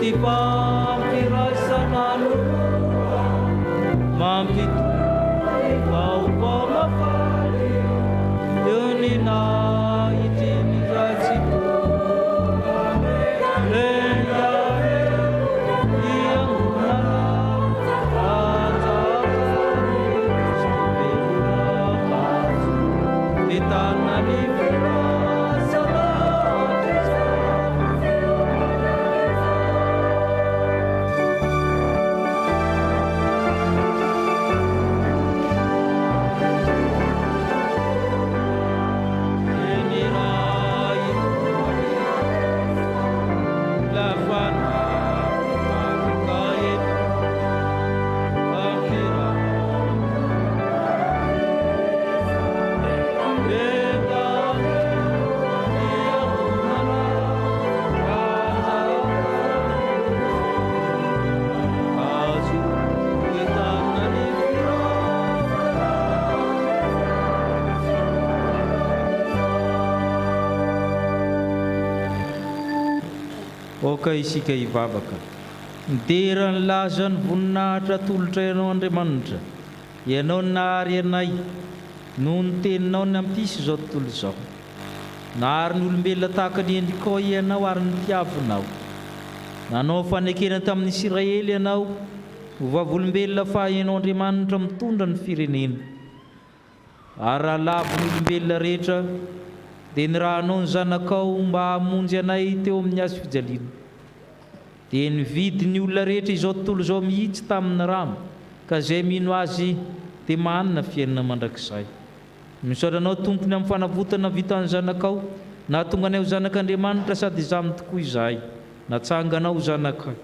Ipapirasanano mampituloy kau pamapali yun inaitiniratsi Oka isika ivavaka dera ny laza ny voninahitra tolotra ianao Andriamanitra, ianao nahary anay noho ny teninao ny ampisy izao tontolo izao. Nahary ny olombelona tahaka ny endrikao ianao ary nitiavinao. Nanao fanekena tamin'ny Israely ianao ho vavolombelona fa ianao Andriamanitra mitondra ny firenena. Ary alavo ny olombelona rehetra dia nirahanao ny zanakao mba hamonjy anay teo amin'ny hazo fijaliana. Dia nividy ny olona rehetra izao tontolo izao mihitsy tamin'ny rano, ka izay mino azy dia manana fiainana mandrakizay. Misaotra anao tompony amin'ny fanavotana vita ny zanakao, nahatonga anay ho zanak'Andriamanitra sady izamy tokoa izahay, natsanganao zanakao.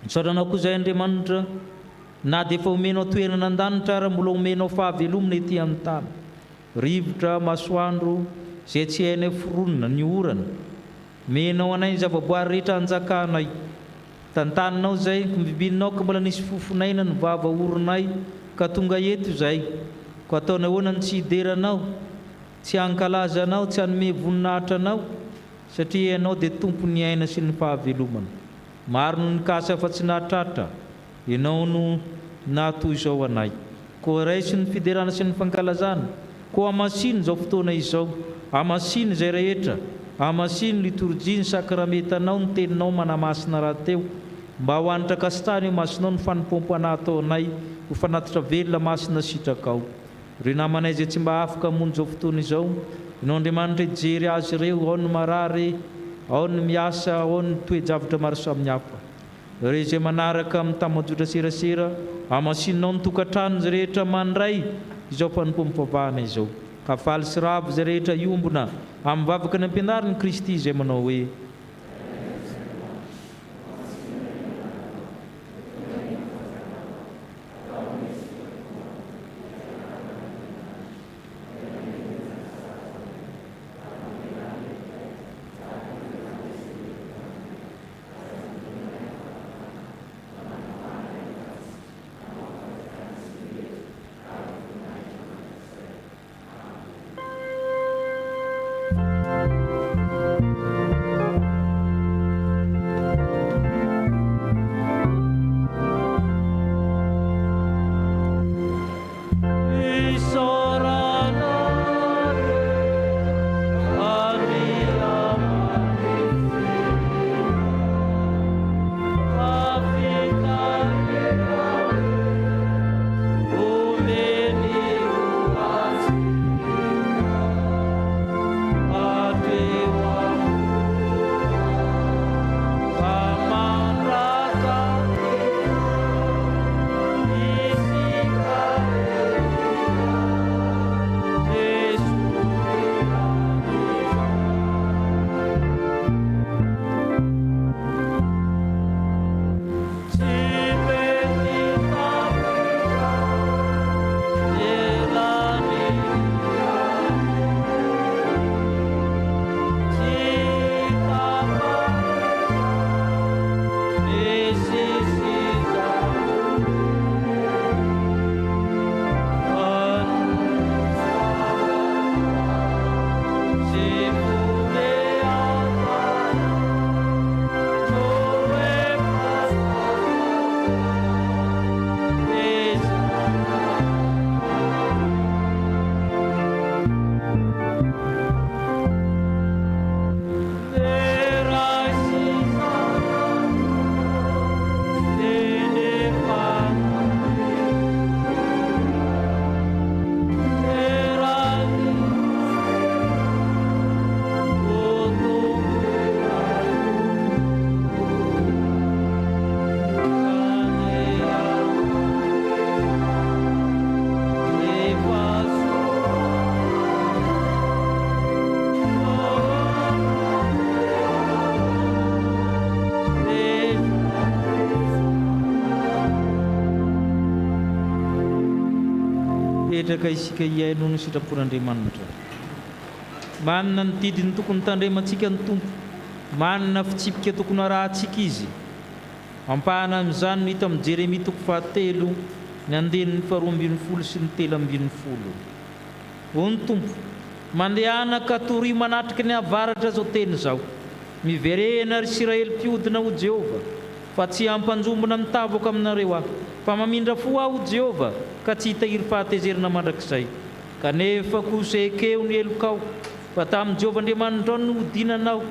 Misaotra anao koa izay Andriamanitra, na dia efa omenao toerana an-danitra ary mbola omenao fahavelomana ety amin'ny tany. Rivotra, masoandro, izay tsy hainay foronina ny orana. Menao anay ny zavaboary rehetra anjakanay. Tantaninao izay mibibinao ka mbola nisy fofonaina ny vava oronay ka tonga eto izay. Ko ataonao ahoana ny tsy hideranao, tsy hankalazanao, tsy hanome voninahitra anao, satria ianao dia tompony aina sy ny fahavelomana. Maro no nikasa fa tsy nahatratra, ianao no nahatoy izao anay. Ko raisy ny fiderana sy ny fankalazana, ko amasiny izao fotoana izao, amasiny izay rehetra, amasiny liturjia ny sakramentanao ny teninao manamasina rahateo, mba ho anitra kastany io masinao ny fanimpompoana ataonay ho fanatitra velona masina sitrakao. Ireo namanay izay tsy mba afaka hamonjy izao fotoana izao, ianao Andriamanitra hijery azy ireo, ao ny marary, ao ny miasa, ao ny toe-javatra maro samihafa. Ireo izay manaraka amin'ny tambajotra serasera, amasinao ny tokantrano izay rehetra mandray izao fanimpom-pavahana izao. Ka faly sy ravo izay rehetra iombona amin'ny vavaka ny ampianarin'i Kristy izay manao hoe mipetraka isika iaino ny sitrapon'Andriamanitra. Manana ny didiny tokony tandremantsika ny Tompo, manana fitsipika tokony arahantsika izy. Ampahana amin'izany no hita amin'ny Jeremia 3 ny 12 sy ny 13. Ho ny Tompo, mandehana ka tory manatrika ny avaratra zao teny zao. Miverena ry Israely mpiodina ho Jehova, fa tsy hampanjombona mitavoka aminareo aho. Fa mamindra fo aho Jehova, ka tsy hitahiry fahatezerana mandrakizay. Kanefa kosa ekeo ny elokao, fa tamin'ny Jehova Andriamanitra no hodinanao,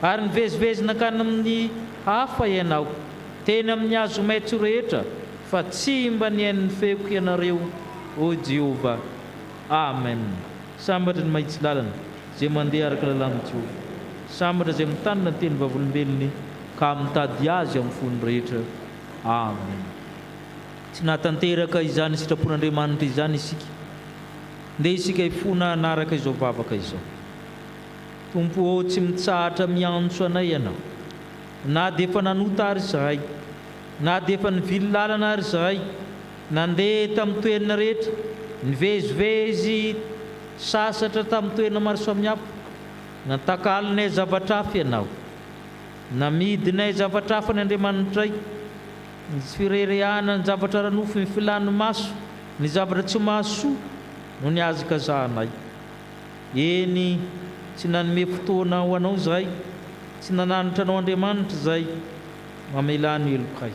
ary nivezivezina ka amin'ny hafa ianao, teny amin'ny hazo maitso rehetra, fa tsy mba niain'ny feoko ianareo, o Jehova. Amen. Sambatra ny mahitsy lalana, zay mandeha araka lalàn'i Jehova. Sambatra zay mitanina ny teny vavolombelony, ka mitady azy amin'ny fony rehetra. Amen. Tsy natanteraka izany sitrapon'Andriamanitra izany isika, ndeha isika hifona anaraka izao vavaka izao. Tompo ô, tsy mitsahatra miantso anay ianao, na dia efa nanota ary zahay, na dia efa nivily lalana ary zahay, nandeha tamin'ny toerana rehetra, nivezivezy sasatra tamin'ny toerana maro samihafa, natakalinay zavatra hafa ianao, namidinay zavatra hafa ny Andriamanitray, ny firerehana ny zavatra ranofo, ny filany maso, ny zavatra tsy mahasoa no ny azakazahanay. Eny, tsy nanome fotoana ho anao zahay, tsy nananitra anao Andriamanitra zahay, mamela ny elokay,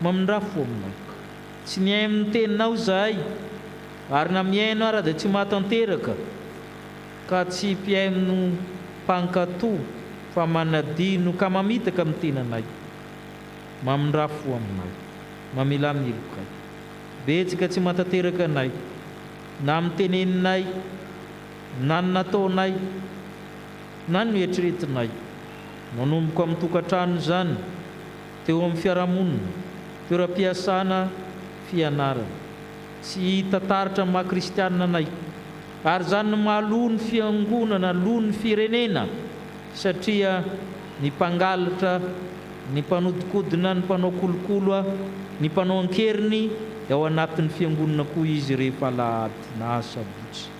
mamindra fo aminao. Tsy niay amin'ny teninao zahay, ary na miaino ara dia tsy mahatanteraka, ka tsy mpiaino mpankatoa, fa manadino ka mamitaka amin'ny tenanay. Mamindra fo aminao, mamela amin'ny elokay. Betsaka tsy mahatanteraka anay, na amin'ny teneninay, na ny nataonay, na ny eritreretinay, manomboka amin'ny tokantrano zany, teo amin'ny fiarahamonina, toeram-piasana, fianarana. Tsy hita taratra amin'ny maha-kristianina anay, ary zany no mahaloa ny fiangonana, loa ny firenena, satria ny mpangalatra, ny mpanodikodina, ny mpanao kolokolo, ny mpanao ankeriny, ao anatin'ny fiangonana koa izy rehefa alahady na sabotsy.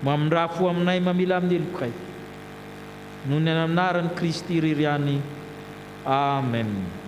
Mamindra fo aminay, mamela amin'ny elokay, noho ny anaran'i Kristy irery ihany. Amen.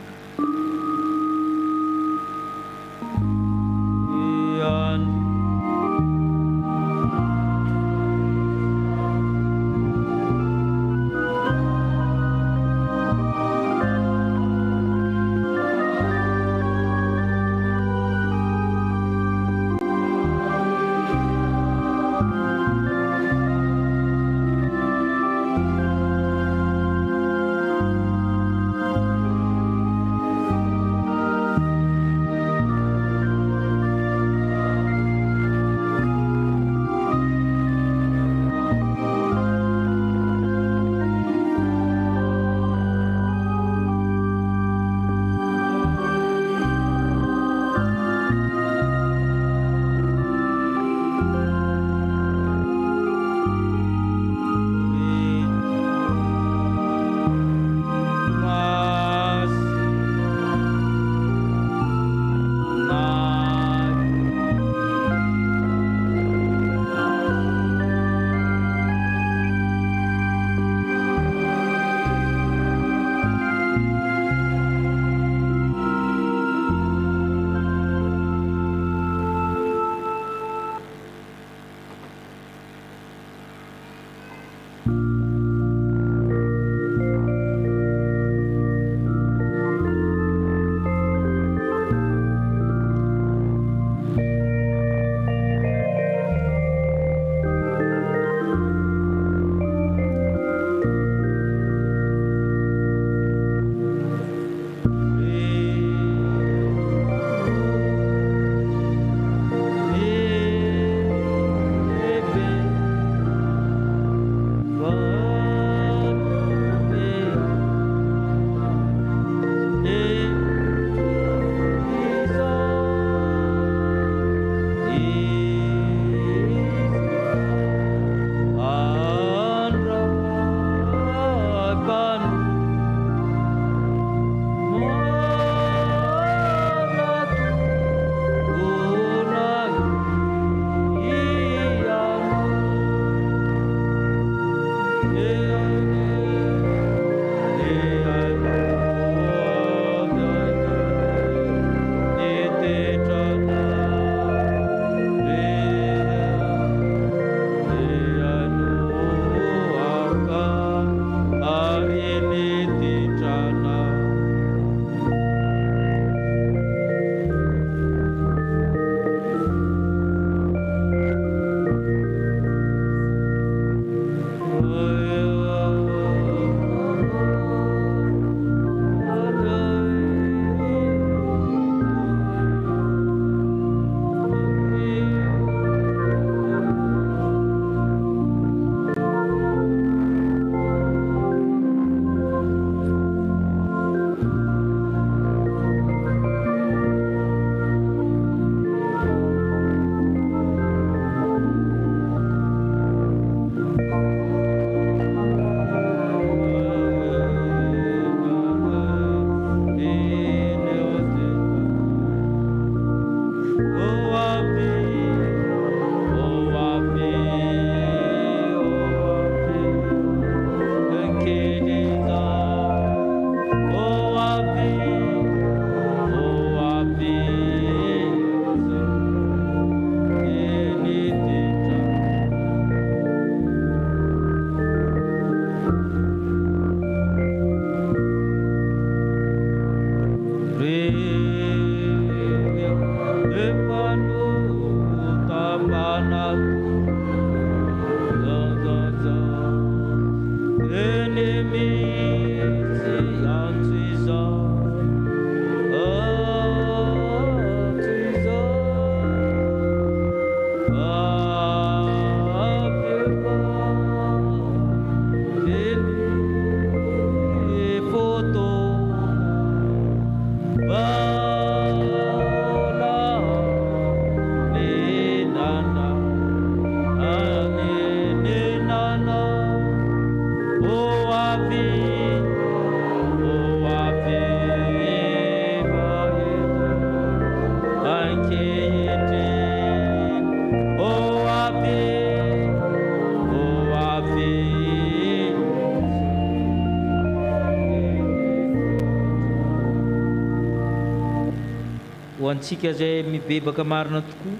ho antsika zay mibebaka marina tokoa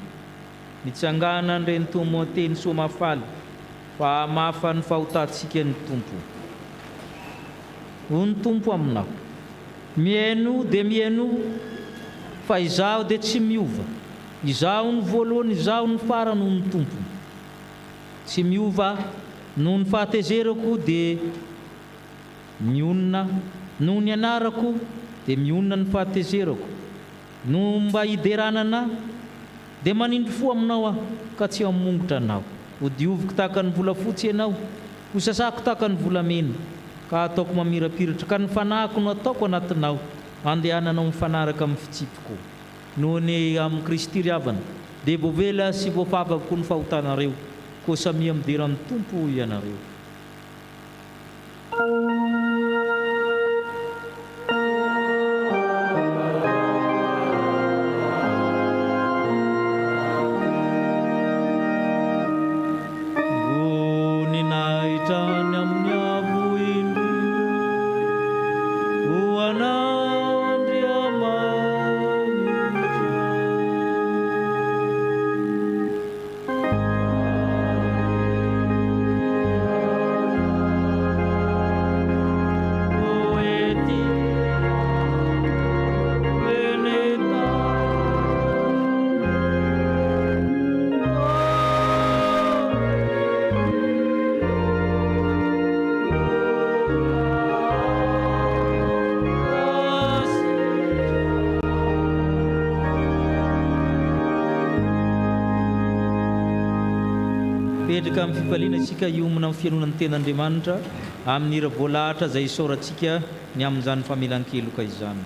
mitsangana nireny tomoteny soa mafaly fa mafa ny fahotantsika ny tompo. Ho ny tompo aminao miaino dia miaino fa izaho dia tsy miova, izaho ny voalohany, izaho ny farany ho ny tompo, tsy miova noho ny fahatezerako dia mionona, noho ny anarako dia mionona ny fahatezerako, no mba hideranana dia manindry fo aminao aho ka tsy hamongotra anao. Ho dioviko tahaka ny volafotsy ianao, ho sasako tahaka ny volamena, ka ataoko mamirapiratra, ka ny fanahiko no ataoko anatinao, andehananao mifanaraka amin'ny fitsipiko. Noho ny amin'ny Kristy riavana dia voavela sy voafavako ny fahotanareo, koa samia mideran'ny tompo ianareo. Petraka amin'ny fifaliana antsika hiomina amin'ny fianonan'ny ten'Andriamanitra amin'ny hira voalahatra izay isaorantsika ny amin'izany famelan-keloka izany.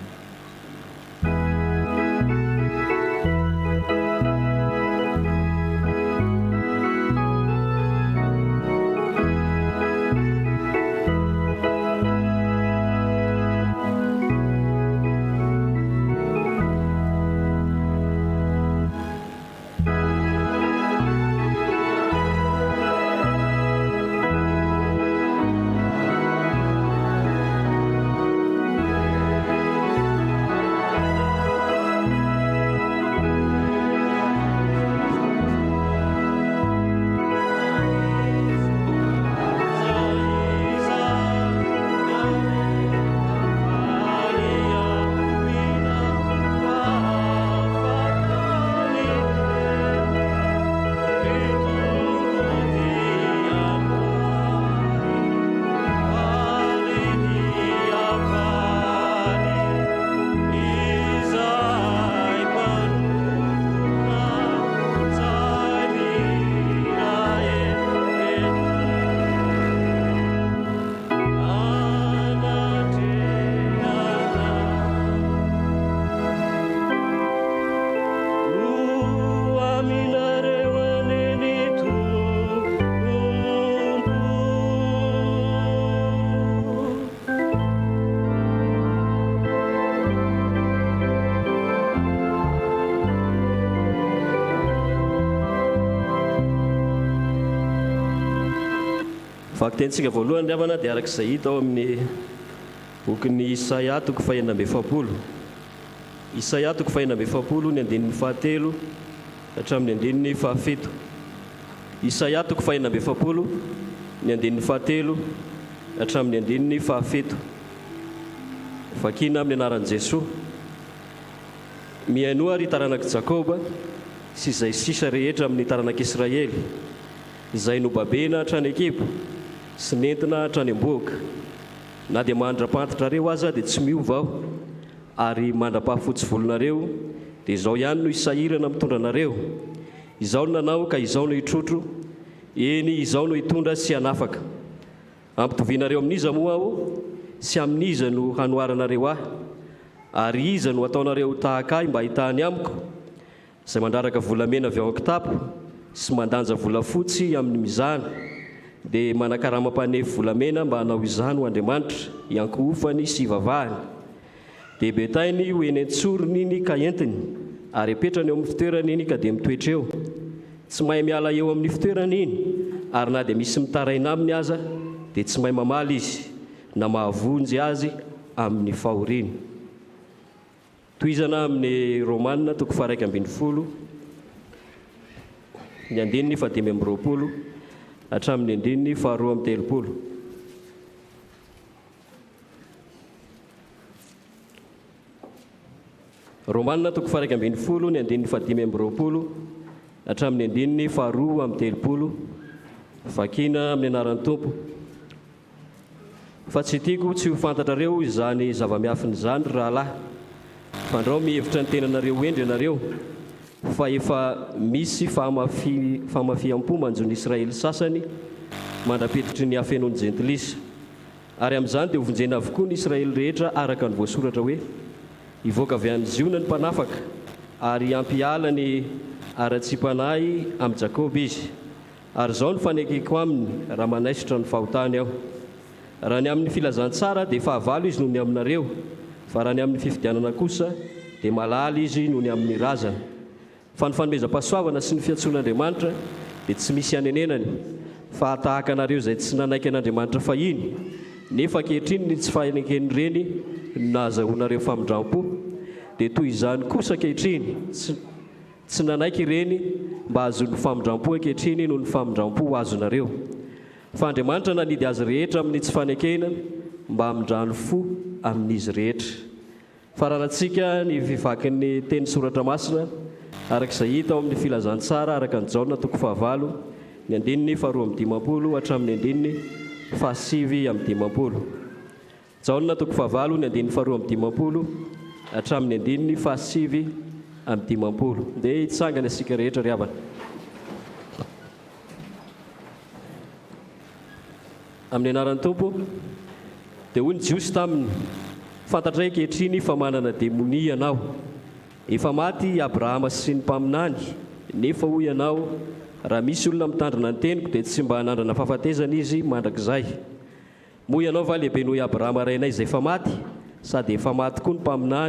Vakitentsika voalohany riavana dia arak'izay hita ao amin'ny bokin'ny Isaia toko faha 170. Isaia toko faha 170 ny andinin'ny fahatelo hatramin'ny andinin'ny fahafito. Isaia toko faha 170 ny andinin'ny fahatelo hatramin'ny andinin'ny fahafito. Vakina amin'ny anaran'i Jesosy. Miaino ary taranak'i Jakoba sy izay sisa rehetra amin'ny taranak'Israely, izay nobabena hatrany an-kibo sy nentina hatrany am-boaka. Na dia mandra-pantitrareo aza dia tsy miova aho, ary mandra-pahafotsy volonareo dia izao ihany no isahirana mitondra anareo. Izao no nanao ka izao no hitrotro, eny izao no hitondra sy hanafaka. Ampitovianareo amin'iza moa aho sy amin'iza no hanoaranareo ahy, ary iza no ataonareo tahaka ahy mba hitahany amiko, izay mandraraka volamena avy ao an-kitapo sy mandanja volafotsy amin'ny mizana, dia manakarama-panefy volamena mba hanao izany ho Andriamanitra iankohofany sy ivavahany. Dia betainy ho eny antsorony iny ka entiny, ary apetrany eo amin'ny fitoerany iny ka dia mitoetra eo. Tsy mahay miala eo amin'ny fitoerany iny, ary na dia misy mitaraina aminy aza dia tsy mahay mamaly izy, na mahavonjy azy amin'ny fahoriany. toizana amin'ny Romanina toko faha 1:20, ny andininy fa 5:20 hatramin'ny andininy fa 2:30. Romanina toko faha 1:20, ny andininy fa 5:20 hatramin'ny andininy fa 2:30. Vakina amin'ny anaran'ny Tompo. Fa tsy tiako tsy ho fantatrareo izany zava-miafiny izany rahalahy, fandrao mihevitra ny tenanareo endry ianareo fa efa misy famafiam-po manjon'ny Israely sasany mandrapetitry ny hafenon'ny jentilisa, ary amin'izany dia hovonjena avokoa ny Israely rehetra araka ny voasoratra hoe hivoaka avy any Ziona ny mpanafaka ary ampiala ny ara-tsi-panahy amin'ny Jakoba izy. Ary izao ny fanekeko aminy raha manaisitra ny fahotany aho. Raha ny amin'ny filazantsara dia fahavalo izy noho ny aminareo, fa raha ny amin'ny fifidianana kosa dia malala izy noho ny amin'ny razana. Fa ny fanomezam-pahasoavana sy ny fiantsoan'Andriamanitra dia tsy misy anenenany, fa tahaka anareo izay tsy nanaiky an'Andriamanitra fahiny, nefa ankehitriny ny tsy fanekeny ireny nahazahoanareo famindram-po, dia toy izany kosa ankehitriny tsy nanaiky ireny mba azon'ny famindram-po ankehitriny noho ny famindram-po azonareo. Fa Andriamanitra nanidy azy rehetra amin'ny tsy fanekena mba hamindrano fo amin'izy rehetra. Fararantsika ny vivakin'ny teny soratra masina arak'izay hita ao amin'ny filazantsara araka ny Jaona toko faha 8, ny andininy fa 2:50 hatramin'ny andininy fa 7:50. Jaona toko faha 8, ny andininy fa 2:50 hatramin'ny andininy fa 7:50. Dia hitsangana isika rehetra ry havana. Amin'ny anaran'ny Tompo. Dia hoy ny Jiosy taminy, fantatray ankehitriny fa manana demonia ianao. Efa maty Abrahama sy ny mpaminany, nefa hoy ianao raha misy olona mitandrina ny teniko dia tsy mba hanandrana fahafatezana izy mandrakizay. Moa ianao va lehibe noho i Abrahama rainay izay efa maty, sady efa maty koa ny mpaminany